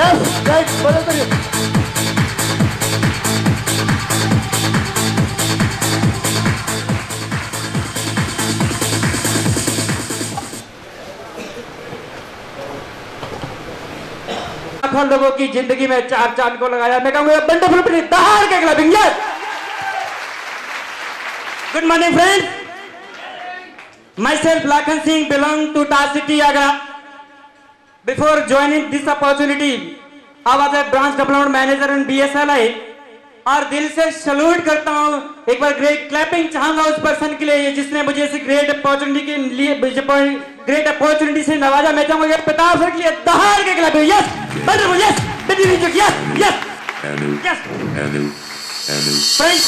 Yes right बड़े करिए। लाखों लोगों की जिंदगी में चार चांद को लगाया। मैं कहूंगा वंडरफुल प्ले दहाड़ के clubbing. Yes good morning friends, myself Lakhan Singh belong to Taj City Agra. Before joining this opportunity I was a branch development manager in BSLI और दिल से सैल्यूट करता हूं। एक बार ग्रेट क्लैपिंग चाहूंगा उस पर्सन के लिए जिसने मुझे इस ग्रेट अपॉर्चुनिटी के लिए ग्रेट अपॉर्चुनिटी से नवाजा। मैं चाहूंगा प्रताप सर के लिए दहाड़ के clapping. Yes wonderful. Yes yes yes friends,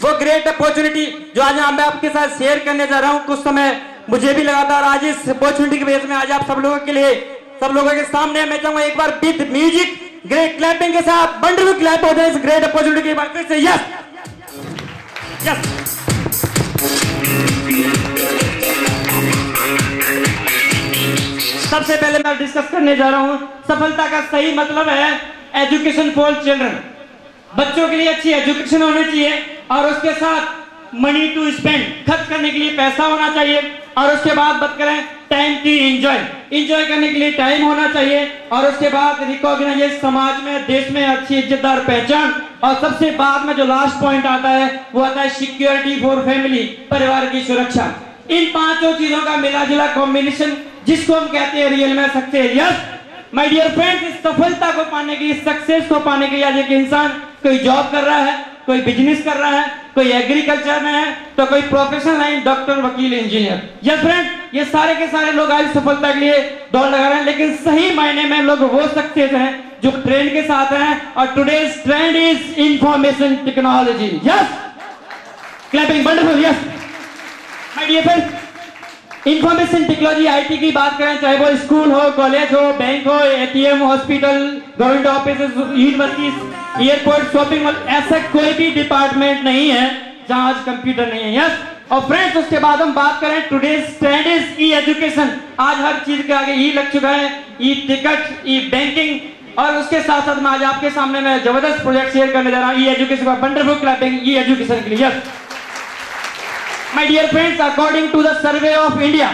वो ग्रेट अपॉर्चुनिटी जो आज मैं आपके साथ शेयर करने जा रहा हूं, कुछ समय मुझे भी लगा था और आज इस अपॉर्चुनिटी के बेस में आज आप सब लोगों के लिए सब लोगों के सामने मैं चाहूंगा एक बार विद म्यूजिक ग्रेट क्लैपिंग के साथ वंडरफुल क्लैप हो जाए इस ग्रेट अपॉर्चुनिटी के बाद फिर से। यस यस सबसे पहले मैं डिस्कस करने जा रहा हूं सफलता का सही मतलब है एजुकेशन फॉर चिल्ड्रन। बच्चों के लिए अच्छी एजुकेशन होनी चाहिए और उसके साथ मनी टू स्पेंड खर्च करने के लिए पैसा होना चाहिए और उसके बाद बात करें टाइम टू एंजॉय करने के लिए टाइम होना चाहिए और उसके बाद रिकॉग्नाइज समाज में देश में अच्छी इज्जतदार पहचान और सबसे बाद में जो लास्ट पॉइंट आता है वो आता है सिक्योरिटी फॉर फैमिली, परिवार की सुरक्षा। इन पांचों चीजों का मिला जुला कॉम्बिनेशन जिसको हम कहते हैं रियल में success. Yes my dear friends, इस सफलता को पाने के लिए, सक्सेस को पाने के लिए आज एक इंसान कोई जॉब कर रहा है, कोई बिजनेस कर रहा है, कोई एग्रीकल्चर में है तो कोई प्रोफेशनल लाइन डॉक्टर, वकील, इंजीनियर। यस फ्रेंड, ये सारे के सारे लोग आज सफलता के लिए दौड़ लगा रहे हैं, लेकिन सही मायने में लोग वो सक्सेस हैं जो ट्रेंड के साथ हैं और today's trend is information technology. Yes clapping wonderful. Yes my dear friends, information technology IT की बात करें, चाहे वो स्कूल हो, कॉलेज हो, बैंक हो, ATM, hospital, government office, university, airport, shopping mall, ऐसा कोई भी डिपार्टमेंट नहीं है जहां आज कंप्यूटर नहीं है। यस और फ्रेंड्स, उसके बाद हम बात करें today's trend is E education. आज हर चीज के आगे ई लग चुका है, ई टिकट, ई बैंकिंग और उसके साथ साथ मैं आज आपके सामने मैं जबरदस्त प्रोजेक्ट शेयर करने जा रहा हूं ई एजुकेशन का। वंडरफुल क्लैपिंग ई एजुकेशन के लिए। Yes my dear friends, according to the survey of India,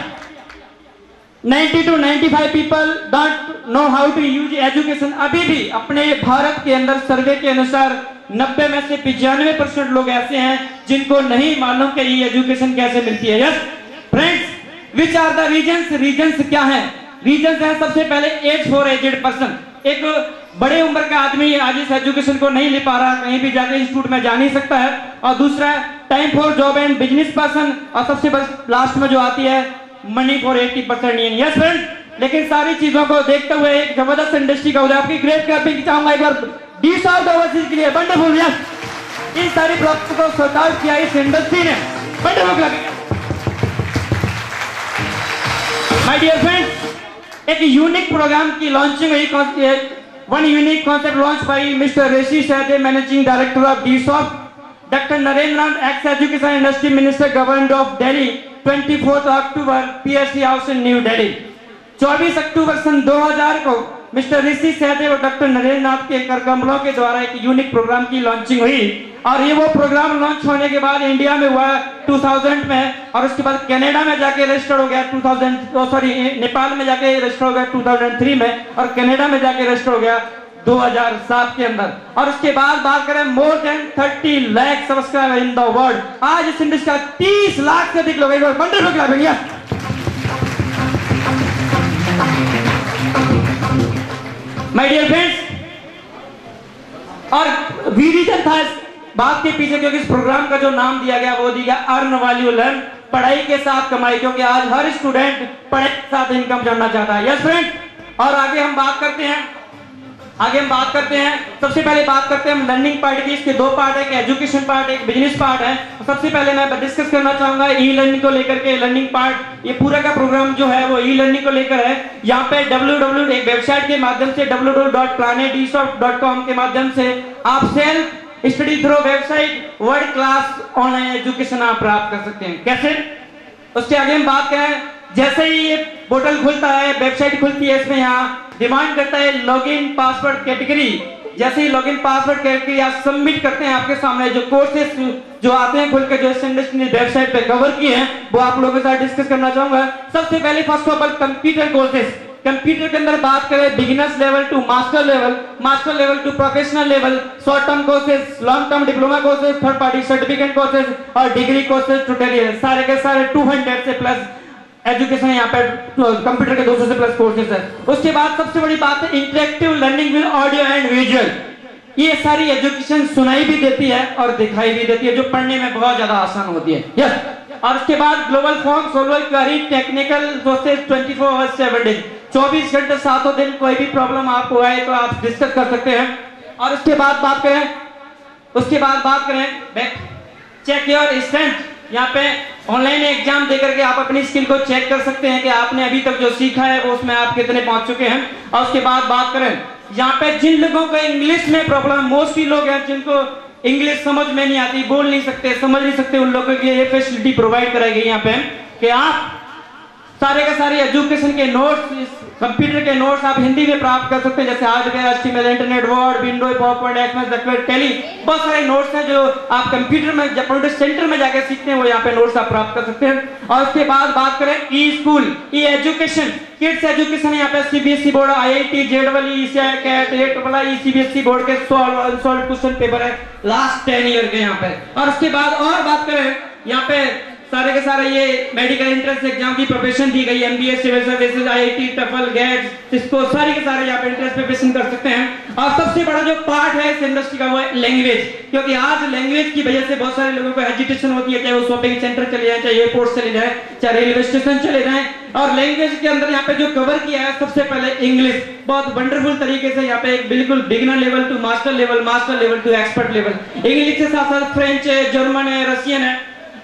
90 to 95 people don't know how to use education। अभी भी अपने भारत के अंदर सर्वे के अनुसार 90 में से 95% लोग ऐसे हैं जिनको नहीं मालूम कि ये एजुकेशन कैसे मिलती है। Yes friends, which are the reasons? Reasons क्या है? रीजंस है सबसे पहले एज फॉर एजेड पर्सन। एक बड़े उम्र का आदमी आज इस एजुकेशन को नहीं ले पा रहा, कहीं भी जाके इंस्टीट्यूट में जा नहीं सकता है। और दूसरा time for job and business person और सबसे लास्ट में जो आती है money for 80% in. Yes friend, लेकिन सारी चीजों को देखते हुए एक जबरदस्त इंडस्ट्री का उदय आपकी ग्रेट क्लैपिंग चाहूंगा एक बार डीस ऑफ द ओवरसीज के लिए। वंडरफुल। यस इन सारी प्रॉब्लम्स को सॉर्ट आउट किया इस इंडस्ट्री ने। Wonderful clapping. My dear friends, एक यूनिक प्रोग्राम की लॉन्चिंग हुई, one unique concept launch by mister Rishi Sahdev, managing director of DSoft, doctor Narendra Nath, ex education industry minister, government of Delhi, 24 October, PSC house in New Delhi. 24 अक्टूबर सन 2000 को mister Rishi Sahdev और doctor Narendra नाथ के कर कमलों के द्वारा एक यूनिक प्रोग्राम की लॉन्चिंग हुई और ये वो प्रोग्राम लॉन्च होने के बाद इंडिया में हुआ 2000 में और उसके बाद कनाडा में जाके रजिस्टर हो गया नेपाल में जाके रजिस्टर हो गया 2003 में और कनाडा में जाके रजिस्टर हो गया 2007 के अंदर। और उसके बाद बात करें more than 30 lakh subscriber in the world. आज इस इंडस्ट्री का 30 लाख से अधिक लोग। Wonderful clapping. My dear friends, और रीजन था इस बात के पीछे क्योंकि इस प्रोग्राम का जो नाम दिया गया वो दिया गया अर्न वैल्यू लर्न, पढ़ाई के साथ कमाई, क्योंकि आज हर स्टूडेंट पढ़ाई के साथ इनकम जानना चाहता है। यस फ्रेंड, और आगे हम बात करते हैं सबसे पहले बात करते हैं हम लर्निंग पार्ट की। इसके दो पार्ट है, एक एजुकेशन पार्ट, एक बिजनेस पार्ट है। सबसे पहले मैं डिस्कस करना चाहूंगा ई लर्निंग को लेकर के। लर्निंग पार्ट ये पूरा का प्रोग्राम जो है वो ई लर्निंग को लेकर है। यहाँ पे www एक वेबसाइट के माध्यम से www.planetdsoft.com के माध्यम से आप self study through website world class online education आप प्राप्त कर सकते हैं। कैसे? उसके आगे हम बात करें, जैसे ही ये पोर्टल खुलता है, वेबसाइट खुलती है, इसमें यहाँ डिमांड करता है लॉगिन पासवर्ड कैटेगरी। जैसे ही लॉगिन पासवर्ड कैटेगरी आप सबमिट करते हैं, आपके सामने जो कोर्सेज जो आते हैं खुल के जो इंडस्ट्री ने वेबसाइट पे कवर किए हैं वो आप लोगों के साथ डिस्कस करना चाहूंगा। सबसे पहले first of all computer courses. Computer के अंदर बात करें beginners level to master level to professional level, short term courses, long term diploma courses, third party certificate courses और डिग्री कोर्सेज, ट्यूटोरियल, सारे के सारे 200 से प्लस एजुकेशन यहाँ पे कंप्यूटर के 200 से प्लस कोर्सेज है। उसके बाद सबसे बड़ी बात है interactive learning with audio and visual. ये सारी एजुकेशन सुनाई भी देती है और दिखाई भी देती है, जो पढ़ने में बहुत ज्यादा आसान होती है। यस। और उसके बाद global form, solver query, technical courses 24 hours 7 days, 24 घंटे 7 दिन, कोई भी प्रॉब्लम आपको आए तो आप डिस्कस कर सकते हैं। और उसके बाद बात करें चेक योर स्ट्रेंथ। यहाँ पे ऑनलाइन एग्जाम देकर के आप अपनी स्किल को चेक कर सकते हैं कि आपने अभी तक जो सीखा है वो उसमें आप कितने पहुंच चुके हैं। और उसके बाद बात करें यहाँ पे जिन लोगों को इंग्लिश में प्रॉब्लम, मोस्टली लोग हैं जिनको इंग्लिश समझ में नहीं आती, बोल नहीं सकते, समझ नहीं सकते, उन लोगों के लिए ये फैसिलिटी प्रोवाइड कराई गई यहाँ पे कि आप सारे के सारे एजुकेशन के नोट्स, कंप्यूटर के नोट्स आप हिंदी में प्राप्त कर सकते हैं। जैसे hardware, HTML, internet, Word, Windows, PowerPoint, Excel, Excel, Tally, बहुत सारे नोट्स हैं जो आप कंप्यूटर में जब कंप्यूटर सेंटर में जाकर सीखते हैं वो यहाँ पे नोट्स आप प्राप्त कर सकते हैं। और उसके बाद बात करें e school, e education, kids education, यहाँ पे CBSE board, IIT, ZW, CAT, at, CBSE board के सॉल्व क्वेश्चन पेपर है लास्ट 10 ईयर के यहाँ पे। और उसके बाद और बात करें यहाँ पे सारे के सारे ये मेडिकल एंट्रेंस एग्जाम की प्रिपरेशन दी गई, MBA, civil services, IIT, TOEFL, GATE, इसको सारे के सारे यहाँ पे एंट्रेंस प्रिपरेशन कर सकते हैं। और सबसे बड़ा जो पार्ट है इस इंडस्ट्री का वो है लैंग्वेज, क्योंकि आज लैंग्वेज की वजह से बहुत सारे लोगों को हेजिटेशन होती है, चाहे वो शॉपिंग सेंटर चले जाए, चाहे एयरपोर्ट चले जाए, चाहे रेलवे स्टेशन चले जाए। और लैंग्वेज के अंदर यहाँ पे जो कवर किया है सबसे पहले इंग्लिश, बहुत वंडरफुल तरीके से यहाँ पे एक बिल्कुल beginner level to master level to expert level. English के साथ साथ फ्रेंच है, जर्मन है, रशियन है।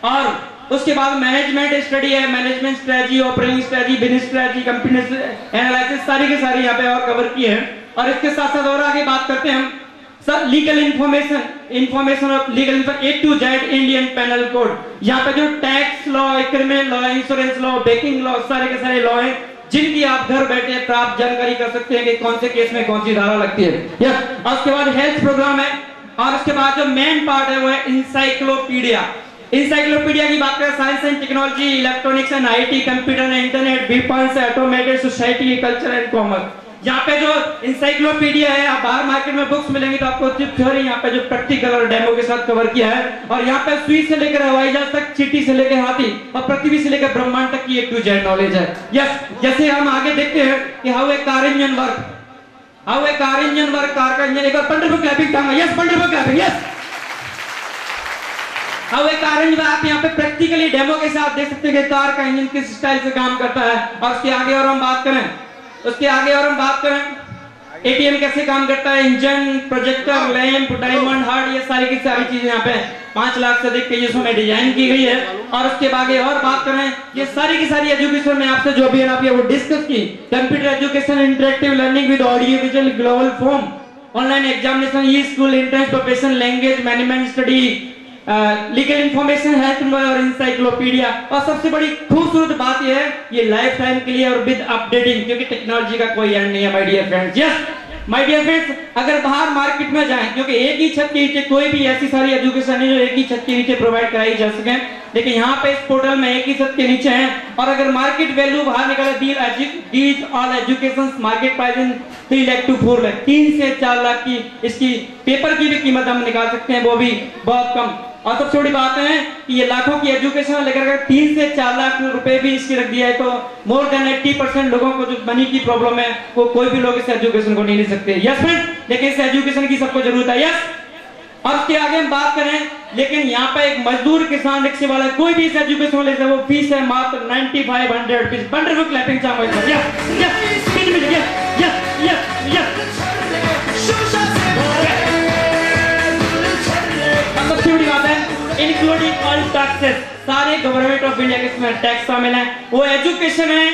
और उसके बाद मैनेजमेंट स्टडी है, management strategy, operating strategy, business strategy, computer analysis, सारी के सारी यहाँ पे और कवर किए हैं। और इसके साथ साथ और आगे बात करते हैं हम sir legal information of legal A to Z Indian penal code. यहाँ पे जो tax law, criminal law, insurance law, banking law, सारे के सारे लॉ हैं जिनकी आप घर बैठे प्राप्त जानकारी कर सकते हैं कि कौन से केस में कौन सी धारा लगती है। यस। और उसके बाद हेल्थ प्रोग्राम है। और उसके बाद जो मेन पार्ट है वो है इंसाइक्लोपीडिया। इंसाइक्लोपीडिया की बात करें science and technology, electronics and IT, computer and internet, weapons, automated society, culture and commerce. यहाँ पे जो इंसाइक्लोपीडिया है, आप बाहर मार्केट में बुक्स मिलेंगी तो आपको सिर्फ थ्योरी, यहाँ पे जो प्रैक्टिकल और डेमो के साथ कवर किया है। और यहाँ पे सुई से लेकर हवाई जहाज तक, चींटी से लेकर हाथी और पृथ्वी से लेकर ब्रह्मांड तक की A to Z नॉलेज है। यस। जैसे हम आगे देखते हैं कि how a car engine work, car का इंजन, एक और वंडरफुल क्लैपिंग टांगा, यस वंडरफुल क्लैपिंग, यस। अब एक कार इंजन आप यहाँ पे प्रैक्टिकली डेमो के साथ देख सकते हैं कि कार का इंजन किस स्टाइल से काम करता है। और उसके आगे और हम बात करें एटीएम कैसे काम करता है, engine, projector, lamp, diamond, hard, ये सारी की सारी चीजें यहाँ पे 5 लाख से अधिक पेजेस में डिजाइन की गई है। और उसके आगे और बात करें ये सारी की सारी एजुकेशन में आपसे जो भी है आपने वो डिस्कस की। Computer education, interactive learning with audio visual, global form, online examination, E school, entrance preparation, language management study, legal information, health और इंसाइक्लोपीडिया। और सबसे बड़ी खूबसूरत बात यह है ये लाइफ टाइम के लिए और विद अपडेटिंग, क्योंकि टेक्नोलॉजी का कोई एंड नहीं है my dear friends. Yes my dear friends, अगर बाहर मार्केट में जाएं, क्योंकि एक ही छत के नीचे कोई भी ऐसी सारी एजुकेशन है जो एक ही छत के नीचे प्रोवाइड कराई जा सके, लेकिन यहाँ पे इस पोर्टल में एक ही छत के नीचे है। और अगर मार्केट वैल्यू बाहर निकाले, these all education market price in 3 lakh to 4 lakh, 3 से 4 लाख की इसकी पेपर की भी कीमत हम निकाल सकते हैं, वो भी बहुत कम। और सबसे बड़ी बात है कि ये लाखों की एजुकेशन लेकर अगर 3 से 4 लाख रुपए भी इसकी रख दिया है तो मोर देन 80% लोगों को जो मनी की प्रॉब्लम है वो कोई भी लोग इस एजुकेशन को नहीं ले सकते। यस फ्रेंड, लेकिन इस एजुकेशन की सबको जरूरत है। यस। और उसके आगे हम बात करें, लेकिन यहाँ पे एक मजदूर, किसान, रिक्शे वाला कोई भी इस एजुकेशन ले वो फीस है मात्र 9500 रुपीज। वंडरफुल क्लैपिंग चाहूंगा। Yes yes yes yes yes. सबसे बड़ी बात है इंक्लूडिंग ऑल टैक्सेस, सारे गवर्नमेंट ऑफ इंडिया के इसमें टैक्स शामिल है। वो एजुकेशन है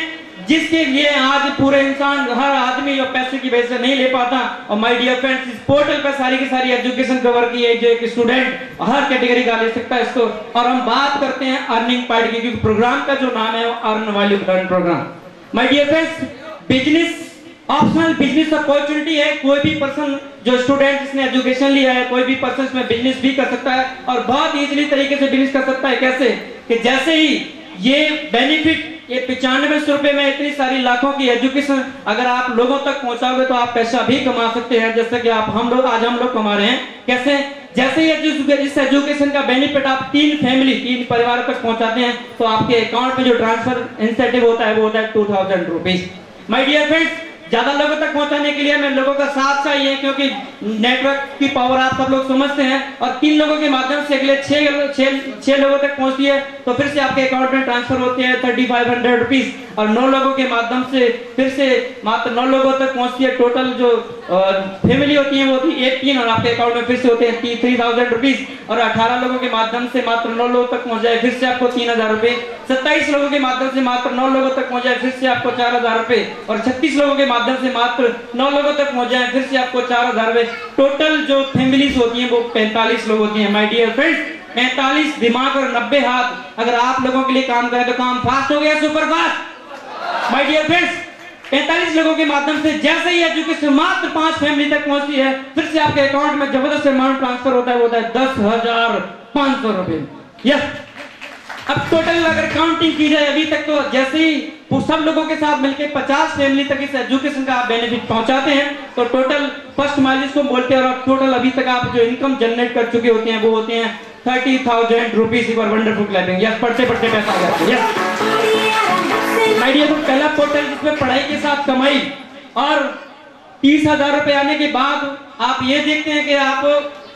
जिसके लिए आज पूरे इंसान, हर आदमी जो पैसे की वजह से नहीं ले पाता। और माय डियर फ्रेंड्स, इस पोर्टल पर सारी की सारी एजुकेशन कवर की है जो एक स्टूडेंट हर कैटेगरी का ले सकता है इसको। और हम बात करते हैं अर्निंग पार्ट की, क्योंकि प्रोग्राम का जो नाम है वो earn value learn program. My dear friends, business optional business opportunity है। कोई भी पर्सन जो स्टूडेंट जिसने एजुकेशन लिया है, कोई भी पर्सन इसमें बिजनेस भी कर सकता है और बहुत इजीली तरीके से बिजनेस कर सकता है। कैसे कि जैसे ही ये बेनिफिट, ये 9500 रुपए में इतनी सारी लाखों की एजुकेशन अगर आप लोगों तक पहुंचाओगे तो आप पैसा भी कमा सकते हैं, जैसे कि आज हम लोग कमा रहे हैं। कैसे? जैसे ही इस एजुकेशन का बेनिफिट आप 3 परिवारों तक पहुंचाते हैं तो आपके अकाउंट में जो ट्रांसफर इंसेंटिव होता है वो होता है 2000 रुपीज। माय डियर फ्रेंड्स, ज्यादा लोगों तक पहुंचाने के लिए हमें लोगों का साथ चाहिए, क्योंकि नेटवर्क की पावर आप सब लोग समझते हैं। और 3 लोगों के माध्यम से अगले 6 लोगों तक पहुंचती है तो फिर से आपके अकाउंट में ट्रांसफर होते हैं 3500 रुपीज। और 9 लोगों के माध्यम से फिर से मात्र 9 लोगों तक पहुंचती है। टोटल जो फैमिली होती है वो होती है 18 और आपके अकाउंट में फिर से होते हैं 3000 रुपीज। और 18 लोगों के माध्यम से मात्र 9 लोगों तक पहुंच जाए फिर से आपको 3000 रुपए। 27 लोगों के माध्यम से मात्र 9 लोगों तक पहुंच जाए फिर से आपको 4000 रुपए। और 36 लोगों के माध्यम से मात्र 9 लोगों तक पहुंच जाए फिर से आपको 4000 रुपए। टोटल जो फैमिलीज होती हैं वो 45 लोग होती हैं। माय डियर फ्रेंड्स, 45 दिमाग और 90 हाथ अगर आप लोगों के लिए काम करें तो काम फास्ट हो गया, super fast. My dear friends, 45 लोगों के माध्यम से जैसे ही एजुकेशन मात्र 5 फैमिली तक पहुंचती है फिर से आपके अकाउंट में जबरदस्त अमाउंट ट्रांसफर होता है, वो होता है 10,500 रुपए। यस, अब टोटल अगर काउंटिंग की जाए अभी तक तो जैसे ही सब लोगों के साथ मिलकर 50 फैमिली तक इस एजुकेशन का आप बेनिफिट पहुंचाते हैं तो टोटल फर्स्ट माइलेज को बोलते हैं और टोटल अभी तक आप जो इनकम जनरेट कर चुके होते हैं वो होते हैं 30,000 रुपीज। एक बार वंडरफुल क्लैपिंग। यस, पढ़ते पढ़ते पैसा आ जाता है। यस माय डियर, तो पहला पोर्टल जिसमें पढ़ाई के साथ कमाई और 30,000 रुपए आने के बाद आप ये देखते हैं कि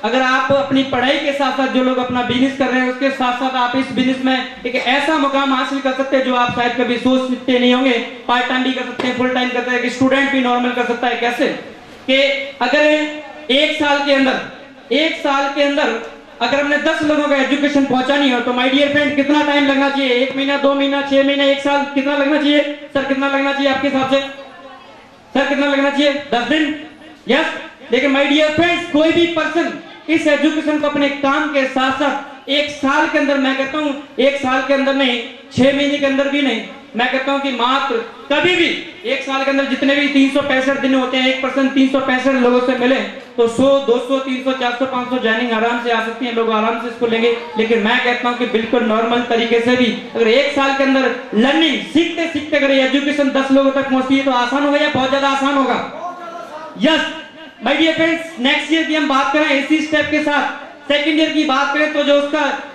अगर आप अपनी पढ़ाई के साथ साथ जो लोग अपना बिजनेस कर रहे हैं उसके साथ साथ आप इस बिजनेस में एक ऐसा मुकाम हासिल कर सकते हैं जो आप शायद कभी सोच सकते नहीं होंगे। पार्ट टाइम भी कर सकते हैं, फुल टाइम कर सकते हैं, स्टूडेंट भी नॉर्मल कर सकता है। कैसे कि अगर 1 साल के अंदर अगर हमने 10 लोगों का एजुकेशन पहुंचानी हो तो माय डियर फ्रेंड कितना टाइम लगना चाहिए? 1 महीना, 2 महीना, 6 महीने, 1 साल? कितना लगना चाहिए सर? कितना लगना चाहिए आपके हिसाब से? सर कितना लगना चाहिए? 10 दिन? यस। लेकिन माय डियर फ्रेंड्स, कोई भी पर्सन इस एजुकेशन को अपने काम के साथ साथ 1 साल के अंदर, मैं कहता हूं 1 साल के अंदर नहीं, 6 महीने के अंदर भी नहीं, मैं कहता हूं कि मात्र कभी भी 1 साल के अंदर जितने भी 365 दिन होते हैं, 1% 365 लोगों से मिले तो 100, 200, 300, 400, 500 ज्वाइनिंग आराम से आ सकती है, लोग आराम से इसको लेंगे। लेकिन मैं कहता हूं कि बिल्कुल नॉर्मल तरीके से भी अगर 1 साल के अंदर लर्निंग सीखते सीखते अगर एजुकेशन 10 लोगों तक पहुंचती है तो आसान होगा या बहुत ज्यादा आसान होगा? Yes my dear friends, next year की हम बात करें इसी स्टेप के साथ, सेकंड ईयर की बात करें तो जो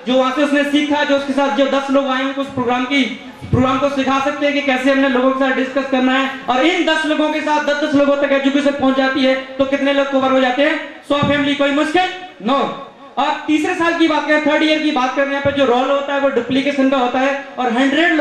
वहां से उसने सीखा, जो उसके साथ जो 10 लोग आए हैं उस प्रोग्राम को सिखा सकते हैं कि कैसे हमने लोगों के साथ डिस्कस करना है। और इन 10 लोगों के साथ 10 लोगों तक एजुकेशन पहुंच जाती है तो कितने लोग कवर हो जाते हैं? 100 फैमिली। कोई मुश्किल? नो। और तीसरे साल की बात करें, थर्ड ईयर की बात करने पर जो रोल होता है वो डुप्लीकेशन का होता है और 100